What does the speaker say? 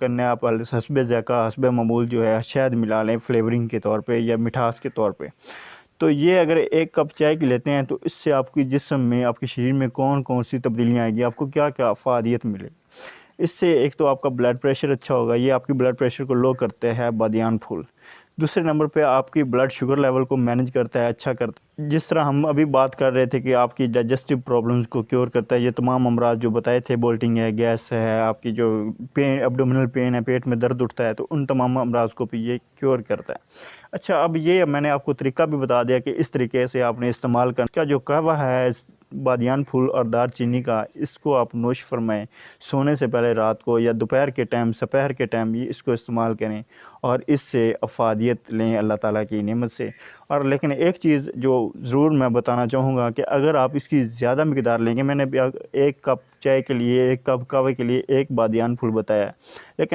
करना है, आप हस्बे ज़ायक़ा हस्बे मामूल जो है शहद मिला लें फ्लेवरिंग के तौर पे या मिठास के तौर पे। तो ये अगर 1 कप चाय की लेते हैं तो इससे आपकी जिस्म में, आपके शरीर में कौन-कौन सी तब्दीलियाँ आएँगी, आपको क्या-क्या फ़ायदियत मिलेगी। इससे एक तो आपका ब्लड प्रेशर अच्छा होगा, ये आपकी ब्लड प्रेशर को लो करता है बादियान फूल। दूसरे नंबर पे आपकी ब्लड शुगर लेवल को मैनेज करता है, अच्छा करता है। जिस तरह हम अभी बात कर रहे थे कि आपकी डाइजेस्टिव प्रॉब्लम्स को क्योर करता है, ये तमाम अमराज जो बताए थे, ब्लोटिंग है, गैस है, आपकी जो पेन, एब्डोमिनल पेन है, पेट में दर्द उठता है, तो उन तमाम अमराज को भी ये क्योर करता है। अच्छा, अब ये मैंने आपको तरीका भी बता दिया कि इस तरीके से आपने इस्तेमाल करना। इसका जो कहवा है बादियान फूल और दारचीनी का, इसको आप नोश फरमाएँ सोने से पहले रात को या दोपहर के टाइम, सपहर के टाइम ये इसको इस्तेमाल करें और इससे अफ़ादियत लें अल्लाह ताला की नेमत से। और लेकिन एक चीज़ जो ज़रूर मैं बताना चाहूँगा कि अगर आप इसकी ज़्यादा मिक़दार लेंगे, मैंने 1 कप चाय के लिए, 1 कप कहवे के लिए 1 बादियान फूल बताया है, लेकिन